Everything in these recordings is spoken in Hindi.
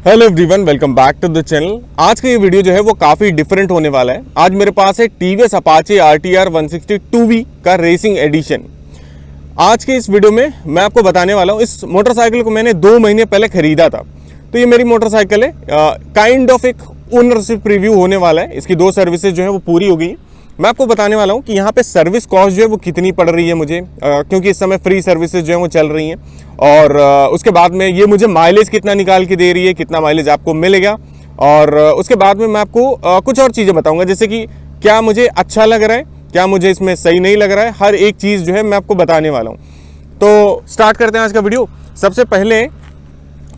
Hello everyone, welcome back to the channel. आज का ये वीडियो जो है वो काफ़ी डिफरेंट होने वाला है। आज मेरे पास है टीवीएस अपाचे RTR 160 2V का रेसिंग एडिशन। आज के इस वीडियो में मैं आपको बताने वाला हूँ, इस मोटरसाइकिल को मैंने 2 महीने पहले खरीदा था। तो ये मेरी मोटरसाइकिल है, काइंड ऑफ एक ओनरशिप रिव्यू होने वाला है। इसकी 2 सर्विसेज जो है वो पूरी हो गई। मैं आपको बताने वाला हूँ कि यहाँ पे सर्विस कॉस्ट जो है वो कितनी पड़ रही है मुझे, क्योंकि इस समय फ्री सर्विसेज जो है वो चल रही हैं। और उसके बाद में ये मुझे माइलेज कितना निकाल के दे रही है, कितना माइलेज आपको मिलेगा। और उसके बाद में मैं आपको कुछ और चीज़ें बताऊँगा, जैसे कि क्या मुझे अच्छा लग रहा है, क्या मुझे इसमें सही नहीं लग रहा है। हर एक चीज़ जो है मैं आपको बताने वाला हूँ। तो स्टार्ट करते हैं आज का वीडियो। सबसे पहले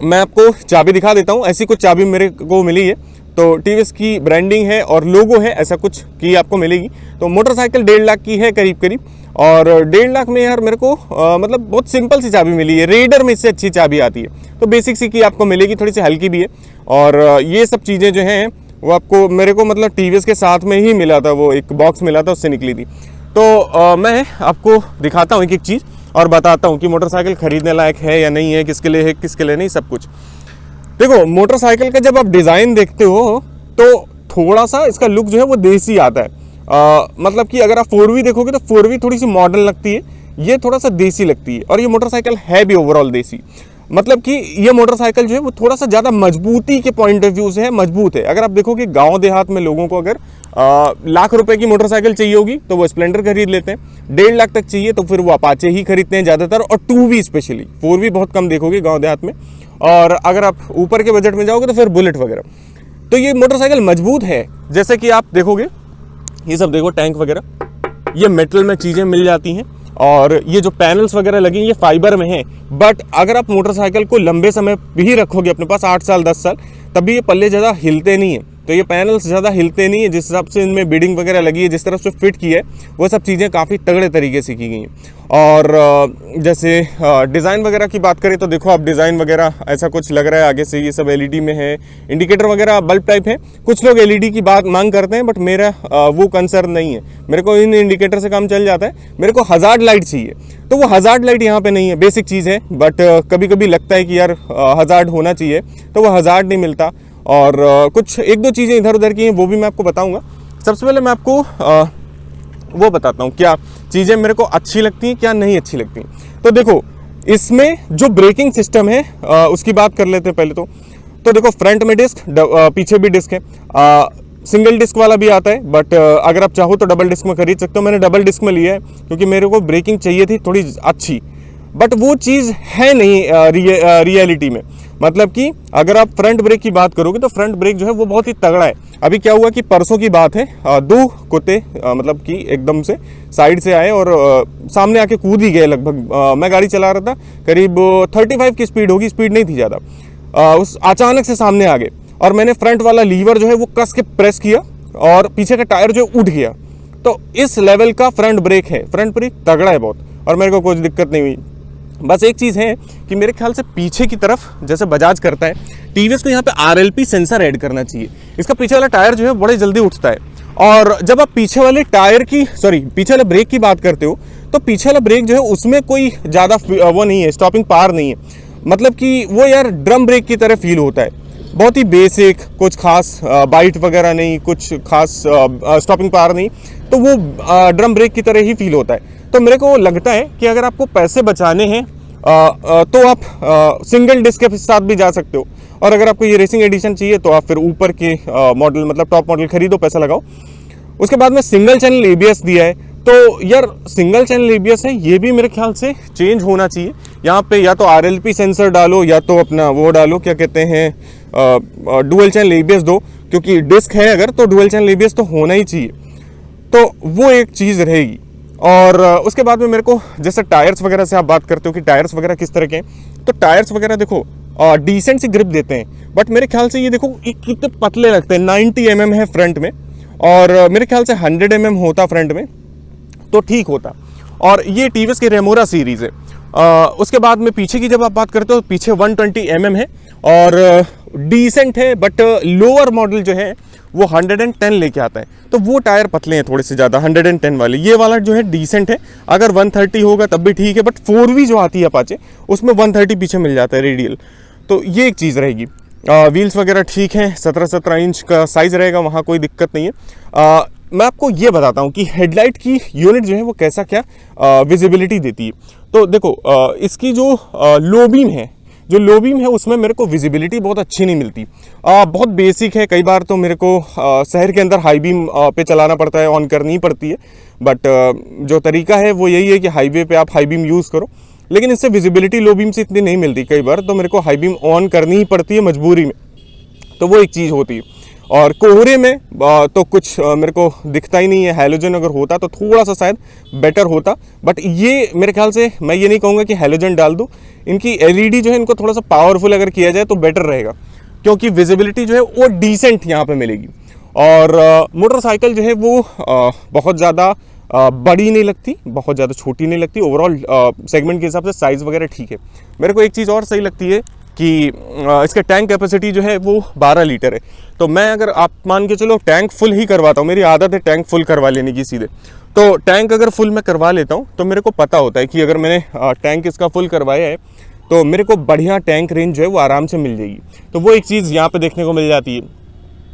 मैं आपको चाबी दिखा देता हूँ। ऐसी कुछ चाबी मेरे को मिली है। तो टीवीएस की ब्रांडिंग है और लोगो है, ऐसा कुछ की आपको मिलेगी। तो मोटरसाइकिल 1.5 लाख की है करीब करीब। और 1.5 लाख में यार मेरे को मतलब बहुत सिंपल सी चाबी मिली है। रेडर में इससे अच्छी चाबी आती है, तो बेसिक सी की आपको मिलेगी, थोड़ी सी हल्की भी है। और ये सब चीज़ें जो हैं वो आपको मेरे को मतलब टीवीएस के साथ में ही मिला था, वो एक बॉक्स मिला था, उससे निकली थी। तो मैं आपको दिखाता हूँ एक एक चीज़ और बताता हूँ कि मोटरसाइकिल खरीदने लायक है या नहीं है, किसके लिए है किसके लिए नहीं, सब कुछ। देखो, मोटरसाइकिल का जब आप डिज़ाइन देखते हो तो थोड़ा सा इसका लुक जो है वो देसी आता है। मतलब कि अगर आप 4V देखोगे तो 4V थोड़ी सी मॉडर्न लगती है, ये थोड़ा सा देसी लगती है। और ये मोटरसाइकिल है भी ओवरऑल देसी। मतलब कि ये मोटरसाइकिल जो है वो थोड़ा सा ज़्यादा मजबूती के पॉइंट ऑफ व्यू से है, मजबूत है। अगर आप देखोगे गांव देहात में लोगों को अगर लाख रुपए की मोटरसाइकिल चाहिए होगी तो वो स्प्लेंडर खरीद लेते हैं। 1.5 लाख तक चाहिए तो फिर वो अपाचे ही खरीदते हैं ज़्यादातर। और 2V स्पेशली, 4V बहुत कम देखोगे गाँव देहात में। और अगर आप ऊपर के बजट में जाओगे तो फिर बुलेट वगैरह। तो ये मोटरसाइकिल मजबूत है, जैसे कि आप देखोगे ये सब देखो, टैंक वगैरह ये मेटल में चीज़ें मिल जाती हैं। और ये जो पैनल्स वगैरह लगी ये फाइबर में हैं। बट अगर आप मोटरसाइकिल को लंबे समय भी रखोगे अपने पास, 8 साल 10 साल, तभी ये पल्ले ज़्यादा हिलते नहीं हैं। तो ये पैनल्स ज़्यादा हिलते नहीं है। जिस हिसाब से इनमें बीडिंग वगैरह लगी है, जिस तरफ से फिट की है, वो सब चीज़ें काफ़ी तगड़े तरीके से की गई हैं। और जैसे डिज़ाइन वगैरह की बात करें तो देखो, आप डिज़ाइन वगैरह ऐसा कुछ लग रहा है आगे से। ये सब LED में है, इंडिकेटर वगैरह बल्ब टाइप है। कुछ लोग LED की बात मांग करते हैं, बट मेरा वो कंसर्न नहीं है। मेरे को इन इंडिकेटर से काम चल जाता है। मेरे को हज़ार्ड लाइट चाहिए, तो वो हज़ार्ड लाइट यहाँ पे नहीं है। बेसिक चीज़ है, बट कभी कभी लगता है कि यार हज़ार्ड होना चाहिए, तो वो हज़ार्ड नहीं मिलता। और कुछ 1-2 चीज़ें इधर उधर की हैं, वो भी मैं आपको बताऊंगा। सबसे पहले मैं आपको वो बताता हूँ क्या चीज़ें मेरे को अच्छी लगती हैं, क्या नहीं अच्छी लगती। तो देखो, इसमें जो ब्रेकिंग सिस्टम है उसकी बात कर लेते हैं पहले। तो देखो, फ्रंट में डिस्क, पीछे भी डिस्क है। सिंगल डिस्क वाला भी आता है, बट अगर आप चाहो तो डबल डिस्क में खरीद सकते हो। मैंने डबल डिस्क में लिया है क्योंकि मेरे को ब्रेकिंग चाहिए थी थोड़ी अच्छी, बट वो चीज़ है नहीं रियलिटी में। मतलब कि अगर आप फ्रंट ब्रेक की बात करोगे तो फ्रंट ब्रेक जो है वो बहुत ही तगड़ा है। अभी क्या हुआ कि परसों की बात है, 2 कुत्ते मतलब कि एकदम से साइड से आए और सामने आके कूद ही गए लगभग। मैं गाड़ी चला रहा था, करीब 35 की स्पीड होगी, स्पीड नहीं थी ज़्यादा। उस अचानक से सामने आ गए और मैंने फ्रंट वाला लीवर जो है वो कस के प्रेस किया और पीछे का टायर जो उठ गया। तो इस लेवल का फ्रंट ब्रेक है, फ्रंट ब्रेक तगड़ा है बहुत, और मेरे को कोई दिक्कत नहीं हुई। बस एक चीज़ है कि मेरे ख्याल से पीछे की तरफ जैसे बजाज करता है, टीवीएस को यहाँ पे RLP सेंसर ऐड करना चाहिए। इसका पीछे वाला टायर जो है बड़े जल्दी उठता है। और जब आप पीछे वाले पीछे वाले ब्रेक की बात करते हो, तो पीछे वाला ब्रेक जो है उसमें कोई ज़्यादा वो नहीं है, स्टॉपिंग पावर नहीं है। मतलब कि वो यार ड्रम ब्रेक की तरह फील होता है, बहुत ही बेसिक, कुछ खास बाइट वगैरह नहीं, कुछ खास स्टॉपिंग पावर नहीं। तो वो ड्रम ब्रेक की तरह ही फील होता है। तो मेरे को लगता है कि अगर आपको पैसे बचाने हैं तो आप सिंगल डिस्क के साथ भी जा सकते हो। और अगर आपको ये रेसिंग एडिशन चाहिए तो आप फिर ऊपर के मॉडल मतलब टॉप मॉडल खरीदो, पैसा लगाओ। उसके बाद में सिंगल चैनल ABS दिया है। तो यार सिंगल चैनल ABS है, ये भी मेरे ख्याल से चेंज होना चाहिए। यहाँ पे या तो RLP सेंसर डालो या तो अपना वो डालो, क्या कहते हैं, डुअल चैनल ABS दो। क्योंकि डिस्क है अगर तो डुअल चैनल ABS तो होना ही चाहिए। तो वो एक चीज़ रहेगी। और उसके बाद में मेरे को जैसे टायर्स वगैरह से आप बात करते हो कि टायर्स वगैरह किस तरह के हैं, तो टायर्स वगैरह देखो डिसेंट सी ग्रिप देते हैं। बट मेरे ख्याल से ये देखो कितने पतले लगते हैं। 90 mm है फ्रंट में, और मेरे ख्याल से 100 mm होता फ्रंट में तो ठीक होता। और ये टीवीएस की रेमोरा सीरीज़ है। उसके बाद में पीछे की जब आप बात करते हो, पीछे 120 mm है और डिसेंट है। बट लोअर मॉडल जो है वो 110 लेके आता है, तो वो टायर पतले हैं थोड़े से ज़्यादा, 110 वाले। ये वाला जो है डिसेंट है, अगर 130 होगा तब भी ठीक है। बट 4V जो आती है अपाचे, उसमें 130 पीछे मिल जाता है रेडियल। तो ये एक चीज़ रहेगी। व्हील्स वगैरह ठीक हैं, 17-17 इंच का साइज़ रहेगा, वहाँ कोई दिक्कत नहीं है। मैं आपको ये बताता हूँ कि हेडलाइट की यूनिट जो है वो कैसा क्या विजिबिलिटी देती है। तो देखो इसकी जो लो बीम है उसमें मेरे को विजिबिलिटी बहुत अच्छी नहीं मिलती, बहुत बेसिक है। कई बार तो मेरे को शहर के अंदर हाई बीम पे चलाना पड़ता है, ऑन करनी पड़ती है, बट जो तरीका है वो यही है कि हाईवे पे आप हाई बीम यूज़ करो, लेकिन इससे विजिबिलिटी लो बीम से इतनी नहीं मिलती कई बार, तो मेरे को हाई बीम ऑन करनी ही पड़ती है मजबूरी में। तो वो एक चीज़ होती है। और कोहरे में तो कुछ मेरे को दिखता ही नहीं है। हैलोजन अगर होता तो थोड़ा सा शायद बेटर होता, बट ये मेरे ख्याल से मैं ये नहीं कहूँगा कि हैलोजन डाल दूँ। इनकी एलईडी जो है इनको थोड़ा सा पावरफुल अगर किया जाए तो बेटर रहेगा, क्योंकि विजिबिलिटी जो है वो डिसेंट यहाँ पे मिलेगी। और मोटरसाइकिल जो है वो बहुत ज़्यादा बड़ी नहीं लगती, बहुत ज़्यादा छोटी नहीं लगती। ओवरऑल सेगमेंट के हिसाब से साइज़ वगैरह ठीक है। मेरे को एक चीज़ और सही लगती है कि इसका टैंक कैपेसिटी जो है वो 12 लीटर है। तो मैं अगर आप मान के चलो टैंक फुल ही करवाता हूँ, मेरी आदत है टैंक फुल करवा लेने की सीधे। तो टैंक अगर फुल मैं करवा लेता हूँ तो मेरे को पता होता है कि अगर मैंने टैंक इसका फुल करवाया है तो मेरे को बढ़िया टैंक रेंज जो है वो आराम से मिल जाएगी। तो वो एक चीज़ यहाँ पे देखने को मिल जाती है।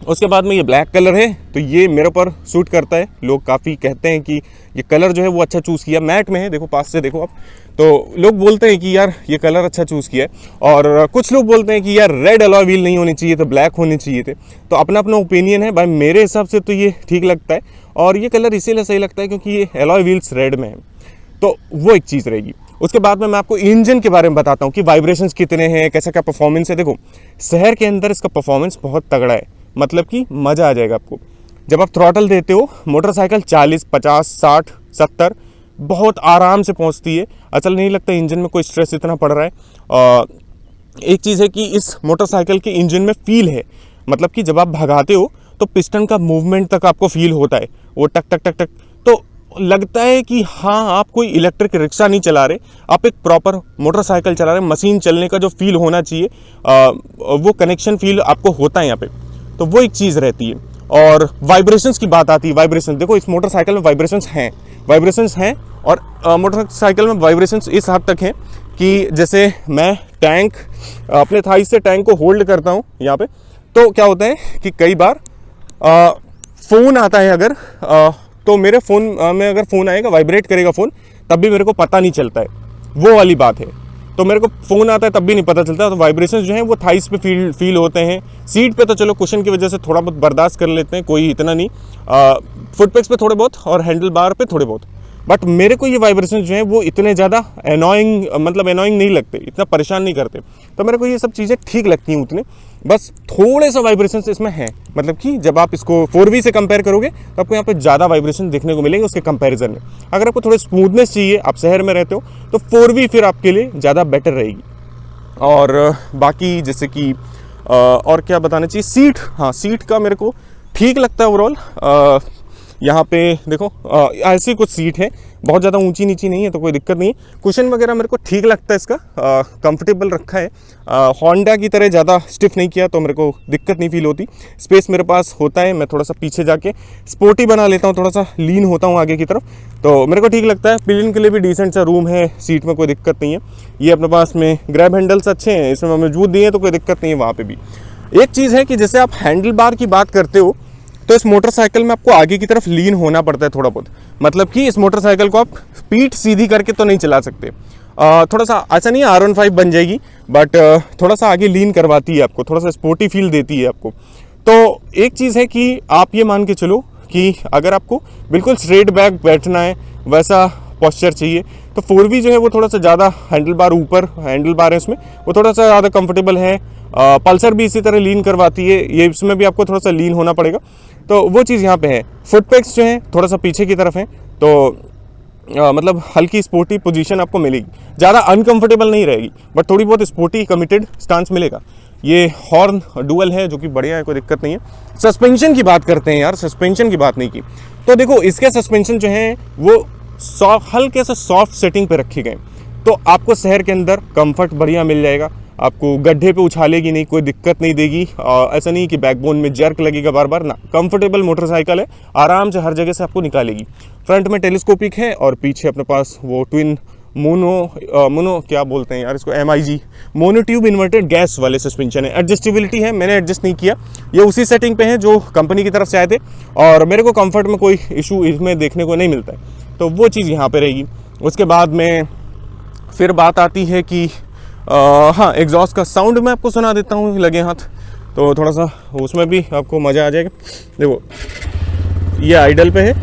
उसके बाद में ये ब्लैक कलर है, तो ये मेरे पर सूट करता है। लोग काफ़ी कहते हैं कि ये कलर जो है वो अच्छा चूज़ किया। मैट में है, देखो पास से देखो आप, तो लोग बोलते हैं कि यार ये कलर अच्छा चूज़ किया है। और कुछ लोग बोलते हैं कि यार रेड अलॉय व्हील नहीं होनी चाहिए थे, ब्लैक होने चाहिए थे। तो अपना अपना ओपिनियन है भाई, मेरे हिसाब से तो ये ठीक लगता है। और ये कलर इसीलिए सही लगता है क्योंकि ये अलॉय व्हील्स रेड में है, तो वो एक चीज़ रहेगी। उसके बाद में मैं आपको इंजन के बारे में बताता हूँ कि वाइब्रेशंस कितने हैं, कैसा क्या परफॉर्मेंस है। देखो शहर के अंदर इसका परफॉर्मेंस बहुत तगड़ा है, मतलब कि मज़ा आ जाएगा आपको। जब आप थ्रॉटल देते हो मोटरसाइकिल 40, 50, 60, 70 बहुत आराम से पहुंचती है। असल नहीं लगता इंजन में कोई स्ट्रेस इतना पड़ रहा है। एक चीज़ है कि इस मोटरसाइकिल के इंजन में फील है, मतलब कि जब आप भगाते हो तो पिस्टन का मूवमेंट तक आपको फील होता है, वो टक टक टक टक, तो लगता है कि हाँ आप कोई इलेक्ट्रिक रिक्शा नहीं चला रहे, आप एक प्रॉपर मोटरसाइकिल चला रहे। मशीन चलने का जो फील होना चाहिए वो कनेक्शन फील आपको होता है यहाँ पे, तो वो एक चीज़ रहती है। और वाइब्रेशंस की बात आती है, वाइब्रेशन देखो इस मोटरसाइकिल में वाइब्रेशंस हैं। और मोटरसाइकिल में वाइब्रेशंस इस हद तक हैं कि जैसे मैं टैंक अपने थाई से टैंक को होल्ड करता हूँ यहाँ पे, तो क्या होता है कि कई बार फ़ोन आता है अगर तो मेरे फ़ोन में अगर फ़ोन आएगा, वाइब्रेट करेगा फ़ोन, तब भी मेरे को पता नहीं चलता है, वो वाली बात है। तो मेरे को फ़ोन आता है तब भी नहीं पता चलता। तो वाइब्रेशंस जो हैं वो थाइस पे फील होते हैं। सीट पे तो चलो कुशन की वजह से थोड़ा बहुत बर्दाश्त कर लेते हैं, कोई इतना नहीं, फुटपेक्स पे थोड़े बहुत और हैंडल बार पे थोड़े बहुत। बट मेरे को ये वाइब्रेशंस जो हैं वो इतने ज़्यादा एनॉइंग नहीं लगते, इतना परेशान नहीं करते। तो मेरे को ये सब चीज़ें ठीक लगती हैं उतने, बस थोड़े से वाइब्रेशंस इसमें हैं। मतलब कि जब आप इसको 4V से कंपेयर करोगे तो आपको यहाँ पे ज़्यादा वाइब्रेशन देखने को मिलेंगे उसके कंपैरिजन में। अगर आपको थोड़े स्मूथनेस चाहिए, आप शहर में रहते हो, तो 4V फिर आपके लिए ज़्यादा बेटर रहेगी। और बाकी जैसे कि और क्या बताना चाहिए, सीट का मेरे को ठीक लगता है ओवरऑल। यहाँ पे देखो ऐसी कुछ सीट है, बहुत ज़्यादा ऊंची नीची नहीं है, तो कोई दिक्कत नहीं है। कुशन वगैरह मेरे को ठीक लगता है इसका, कंफर्टेबल रखा है। होंडा की तरह ज़्यादा स्टिफ नहीं किया, तो मेरे को दिक्कत नहीं फील होती। स्पेस मेरे पास होता है, मैं थोड़ा सा पीछे जाके स्पोर्टी बना लेता हूँ, थोड़ा सा लीन होता हूँ आगे की तरफ, तो मेरे को ठीक लगता है। पिलियन के लिए भी डिसेंट सा रूम है, सीट में कोई दिक्कत नहीं है। ये अपने पास में ग्रैब हैंडल्स अच्छे हैं, इसमें मौजूद दिए हैं, तो कोई दिक्कत नहीं है वहाँ पर भी। एक चीज़ है कि जैसे आप हैंडल बार की बात करते हो तो इस मोटरसाइकिल में आपको आगे की तरफ लीन होना पड़ता है थोड़ा बहुत। मतलब कि इस मोटरसाइकिल को आप पीठ सीधी करके तो नहीं चला सकते। थोड़ा सा ऐसा नहीं है R15 बन जाएगी, बट थोड़ा सा आगे लीन करवाती है आपको, थोड़ा सा स्पोर्टी फील देती है आपको। तो एक चीज़ है कि आप ये मान के चलो कि अगर आपको बिल्कुल स्ट्रेट बैक बैठना है, वैसा पॉस्चर चाहिए, तो 4V जो है वो थोड़ा सा ज़्यादा हैंडल बार है उसमें, वो थोड़ा सा ज़्यादा कंफर्टेबल है। पल्सर भी इसी तरह लीन करवाती है, ये इसमें भी आपको थोड़ा सा लीन होना पड़ेगा, तो वो चीज़ यहाँ पे है। फुटपेक्स जो है थोड़ा सा पीछे की तरफ है, तो मतलब हल्की स्पोर्टी पोजीशन आपको मिलेगी, ज़्यादा अनकंफर्टेबल नहीं रहेगी, बट थोड़ी बहुत स्पोर्टी कमिटेड स्टांस मिलेगा। ये हॉर्न डुअल है जो कि बढ़िया है, कोई दिक्कत नहीं है। सस्पेंशन की बात करते हैं यार, सस्पेंशन की बात नहीं की, तो देखो इसके सस्पेंशन जो हैं वो हल्के से सॉफ्ट सेटिंग पे रखे गए, तो आपको शहर के अंदर कंफर्ट बढ़िया मिल जाएगा। आपको गड्ढे पे उछालेगी नहीं, कोई दिक्कत नहीं देगी। ऐसा नहीं कि बैकबोन में जर्क लगेगा बार बार ना, कंफर्टेबल मोटरसाइकिल है, आराम से हर जगह से आपको निकालेगी। फ्रंट में टेलीस्कोपिक है और पीछे अपने पास वो ट्विन मोनो क्या बोलते हैं यार इसको, MIG mono tube inverted gas वाले सस्पेंशन है। एडजस्टेबिलिटी है, मैंने एडजस्ट नहीं किया, ये उसी सेटिंग पे है जो कंपनी की तरफ से आए थे और मेरे को कंफर्ट में कोई इशू इसमें देखने को नहीं मिलता है, तो वो चीज़ यहाँ पे रहेगी। उसके बाद में फिर बात आती है कि हाँ, एग्जॉस्ट का साउंड मैं आपको सुना देता हूँ लगे हाथ, तो थोड़ा सा उसमें भी आपको मज़ा आ जाएगा। देखो ये आइडल पे है,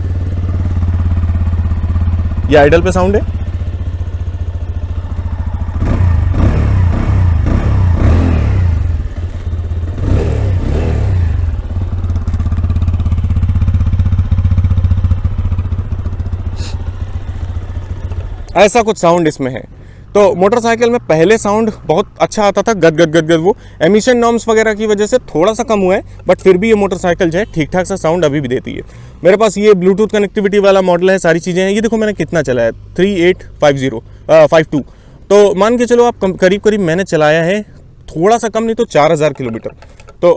ये आइडल पे साउंड है, ऐसा कुछ साउंड इसमें है। तो मोटरसाइकिल में पहले साउंड बहुत अच्छा आता था, गद गद गद गद, वो एमिशन नॉर्म्स वगैरह की वजह से थोड़ा सा कम हुआ है, बट फिर भी ये मोटरसाइकिल जो है ठीक ठाक सा साउंड अभी भी देती है। मेरे पास ये ब्लूटूथ कनेक्टिविटी वाला मॉडल है, सारी चीज़ें हैं। ये देखो मैंने कितना चलाया, 3852, तो मान के चलो आप करीब करीब मैंने चलाया है, थोड़ा सा कम नहीं तो 4000 किलोमीटर। तो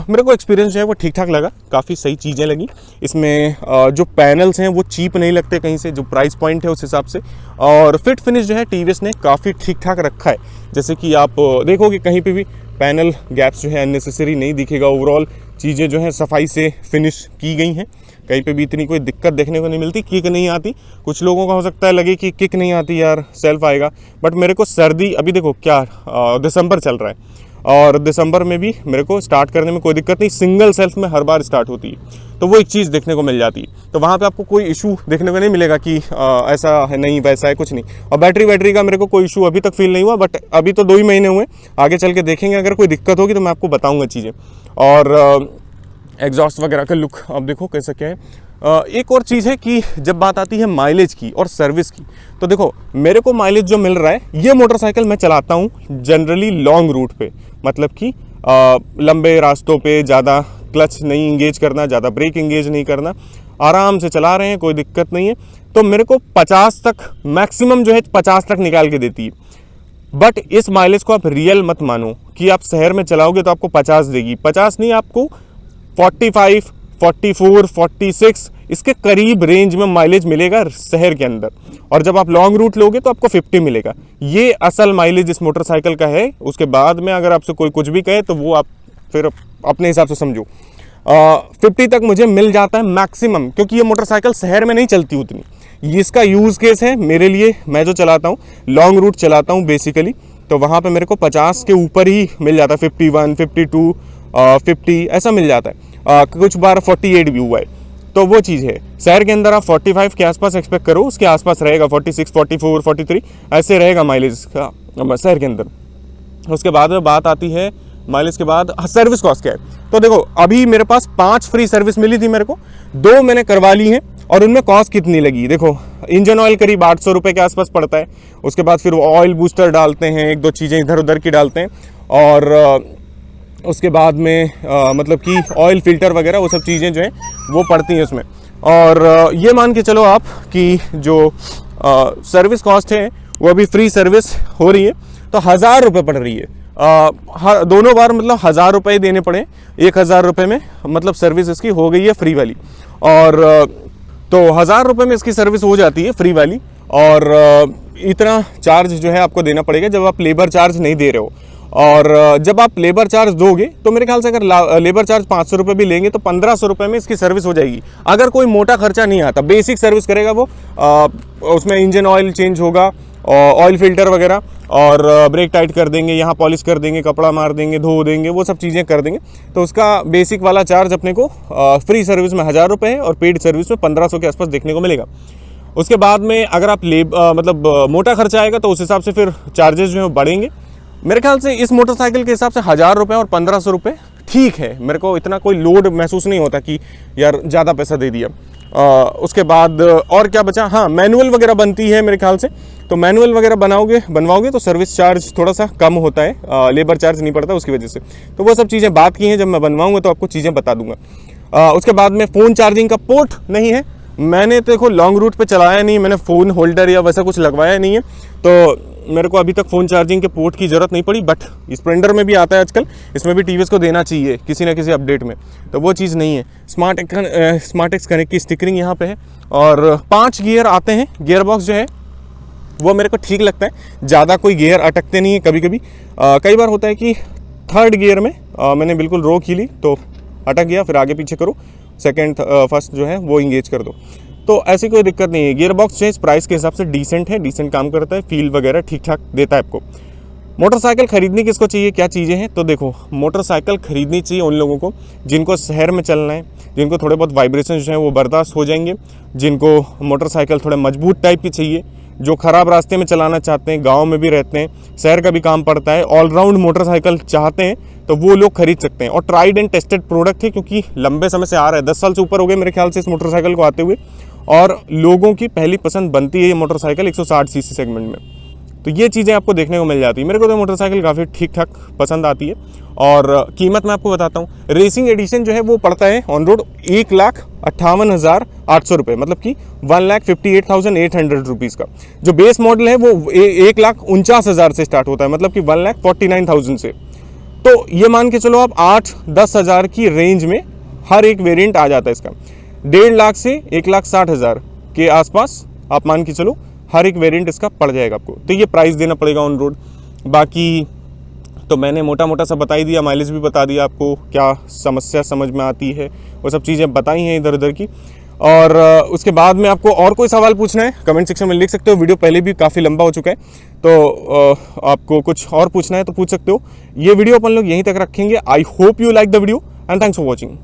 मेरे को एक्सपीरियंस जो है वो ठीक ठाक लगा, काफ़ी सही चीज़ें लगी इसमें। जो पैनल्स हैं वो चीप नहीं लगते कहीं से, जो प्राइस पॉइंट है उस हिसाब से, और फिट फिनिश जो है टीवीएस ने काफ़ी ठीक ठाक रखा है। जैसे कि आप देखोगे कहीं पे भी पैनल गैप्स जो है अननेसेसरी नहीं दिखेगा, ओवरऑल चीज़ें जो हैं सफाई से फिनिश की गई हैं, कहीं पे भी इतनी कोई दिक्कत देखने को नहीं मिलती। किक नहीं आती, कुछ लोगों का हो सकता है लगे कि किक नहीं आती यार, सेल्फ आएगा, बट मेरे को सर्दी, अभी देखो क्या दिसंबर चल रहा है और दिसंबर में भी मेरे को स्टार्ट करने में कोई दिक्कत नहीं, सिंगल सेल्फ में हर बार स्टार्ट होती है, तो वो एक चीज़ देखने को मिल जाती है। तो वहाँ पे आपको कोई इशू देखने को नहीं मिलेगा कि ऐसा है नहीं वैसा है, कुछ नहीं। और बैटरी का मेरे को कोई इशू अभी तक फील नहीं हुआ, बट अभी तो 2 ही महीने हुए, आगे चल के देखेंगे, अगर कोई दिक्कत होगी तो मैं आपको बताऊँगा चीज़ें। और एग्जॉस्ट वगैरह का लुक अब देखो कैसा क्या है। एक और चीज़ है कि जब बात आती है माइलेज की और सर्विस की, तो देखो मेरे को माइलेज जो मिल रहा है, ये मोटरसाइकिल मैं चलाता हूँ जनरली लॉन्ग रूट पे, मतलब कि लंबे रास्तों पे ज़्यादा क्लच नहीं इंगेज करना, ज़्यादा ब्रेक इंगेज नहीं करना, आराम से चला रहे हैं, कोई दिक्कत नहीं है। तो मेरे को 50 तक मैक्सिमम जो है 50 तक निकाल के देती है। बट इस माइलेज को आप रियल मत मानो कि आप शहर में चलाओगे तो आपको 50 देगी, 50 नहीं, आपको 45, 44, 46 इसके करीब रेंज में माइलेज मिलेगा शहर के अंदर। और जब आप लॉन्ग रूट लोगे तो आपको 50 मिलेगा। ये असल माइलेज इस मोटरसाइकिल का है। उसके बाद में अगर आपसे कोई कुछ भी कहे तो वो आप फिर अपने हिसाब से समझो। 50 तक मुझे मिल जाता है मैक्सिमम, क्योंकि ये मोटरसाइकिल शहर में नहीं चलती उतनी। इसका यूज़ केस है मेरे लिए, मैं जो चलाता हूँ लॉन्ग रूट चलाता हूँ बेसिकली, तो वहाँ पे मेरे को 50 के ऊपर ही मिल जाता है, 51, 52, 50 ऐसा मिल जाता है। कुछ बार 48 भी हुआ है, तो वो चीज़ है। शहर के अंदर आप 45 के आसपास एक्सपेक्ट करो, उसके आसपास रहेगा 46, 44, 43 ऐसे रहेगा माइलेज का शहर के अंदर। उसके बाद में बात आती है माइलेज के बाद सर्विस कॉस्ट क्या है। तो देखो अभी मेरे पास 5 फ्री सर्विस मिली थी मेरे को, 2 मैंने करवा ली हैं, और उनमें कॉस्ट कितनी लगी देखो। इंजन ऑयल करीब 800 रुपये के आसपास पड़ता है। उसके बाद फिर ऑयल बूस्टर डालते हैं, 1-2 चीज़ें इधर उधर की डालते हैं, और उसके बाद में मतलब कि ऑयल फिल्टर वगैरह वो सब चीज़ें जो हैं वो पड़ती हैं उसमें। और ये मान के चलो आप कि जो सर्विस कॉस्ट है वो अभी फ्री सर्विस हो रही है तो 1000 रुपये पड़ रही है। दोनों बार मतलब 1000 रुपये देने पड़े, 1000 रुपये में मतलब सर्विस इसकी हो गई है फ्री वाली। और तो 1000 रुपये में इसकी सर्विस हो जाती है फ्री वाली, और इतना चार्ज जो है आपको देना पड़ेगा जब आप लेबर चार्ज नहीं दे रहे हो। और जब आप लेबर चार्ज दोगे तो मेरे ख्याल से अगर लेबर चार्ज 500 रुपये भी लेंगे तो 1500 रुपये में इसकी सर्विस हो जाएगी। अगर कोई मोटा खर्चा नहीं आता, बेसिक सर्विस करेगा वो, उसमें इंजन ऑयल चेंज होगा, ऑयल फिल्टर वगैरह, और ब्रेक टाइट कर देंगे, यहाँ पॉलिश कर देंगे, कपड़ा मार देंगे, धो देंगे, वो सब चीज़ें कर देंगे, तो उसका बेसिक वाला चार्ज अपने को फ्री सर्विस में 1000 रुपये है और पेड सर्विस में 1500 के आसपास देखने को मिलेगा। उसके बाद में अगर आप मतलब मोटा खर्चा आएगा तो उस हिसाब से फिर चार्जेस जो है बढ़ेंगे। मेरे ख्याल से इस मोटरसाइकिल के हिसाब से 1000 रुपये और 1500 रुपये ठीक है। मेरे को इतना कोई लोड महसूस नहीं होता कि यार ज़्यादा पैसा दे दिया। उसके बाद और क्या बचा, हाँ मैनुअल वगैरह बनती है मेरे ख्याल से, तो मैनुअल वगैरह बनवाओगे तो सर्विस चार्ज थोड़ा सा कम होता है, लेबर चार्ज नहीं पड़ता उसकी वजह से। तो वो सब चीज़ें बात की हैं, जब मैं बनवाऊँगा तो आपको चीज़ें बता दूंगा। उसके बाद में फ़ोन चार्जिंग का पोर्ट नहीं है। मैंने देखो लॉन्ग रूट पे चलाया नहीं, मैंने फ़ोन होल्डर या वैसा कुछ लगवाया नहीं है, तो मेरे को अभी तक फ़ोन चार्जिंग के पोर्ट की ज़रूरत नहीं पड़ी। बट स्प्लेंडर में भी आता है आजकल, इसमें भी टीवीएस को देना चाहिए किसी ना किसी अपडेट में, तो वो चीज़ नहीं है। स्मार्ट एक्स कनेक्ट की स्टिकरिंग यहाँ पे है, और 5 गियर आते हैं। गियर बॉक्स जो है वो मेरे को ठीक लगता है। ज़्यादा कोई गियर अटकते नहीं है कभी कभी। कई बार होता है कि थर्ड गियर में मैंने बिल्कुल रो की ली तो अटक गया, फिर आगे पीछे करो, सेकंड फर्स्ट जो है वो इंगेज कर दो, तो ऐसी कोई दिक्कत नहीं है। गियर बॉक्स जो है प्राइस के हिसाब से डिसेंट है, डिसेंट काम करता है, फील वगैरह ठीक ठाक देता है आपको। मोटरसाइकिल खरीदनी किसको चाहिए, क्या चीज़ें हैं, तो देखो मोटरसाइकिल खरीदनी चाहिए उन लोगों को जिनको शहर में चलना है, जिनको थोड़े बहुत वाइब्रेशन जो हैं वो बर्दाश्त हो जाएंगे, जिनको मोटरसाइकिल थोड़े मजबूत टाइप की चाहिए, जो ख़राब रास्ते में चलाना चाहते हैं, गांव में भी रहते हैं, शहर का भी काम पड़ता है, ऑलराउंड मोटरसाइकिल चाहते हैं, तो वो लोग खरीद सकते हैं। और ट्राइड एंड टेस्टेड प्रोडक्ट है, क्योंकि लंबे समय से आ रहा है, 10 साल से ऊपर हो गए मेरे ख्याल से इस मोटरसाइकिल को आते हुए, और लोगों की पहली पसंद बनती है ये मोटरसाइकिल 160 सीसी सेगमेंट में। तो ये चीज़ें आपको देखने को मिल जाती है। मेरे को तो मोटरसाइकिल काफ़ी ठीक ठाक पसंद आती है। और कीमत मैं आपको बताता हूँ, रेसिंग एडिशन जो है वो पड़ता है ऑन रोड 1,58,800 रुपये, मतलब कि 1,58,800 रुपीज़ का। जो बेस मॉडल है वो 1,49,000 से स्टार्ट होता है, मतलब कि 1,49,000 से। तो ये मान के चलो आप 8-10 हज़ार की रेंज में हर एक वेरिएंट आ जाता है इसका। 1.5 लाख से 1,60,000 के आसपास आप मान के चलो हर एक वेरिएंट इसका पड़ जाएगा आपको। तो ये प्राइस देना पड़ेगा ऑन रोड। बाकी तो मैंने मोटा मोटा सा बता ही दिया, माइलेज भी बता दिया आपको, क्या समस्या समझ में आती है वो सब चीज़ें बताई हैं इधर उधर की। और उसके बाद में आपको और कोई सवाल पूछना है कमेंट सेक्शन में लिख सकते हो। वीडियो पहले भी काफ़ी लंबा हो चुका है, तो आपको कुछ और पूछना है तो पूछ सकते हो। ये वीडियो अपन लोग यहीं तक रखेंगे। I hope you like the video and thanks for watching.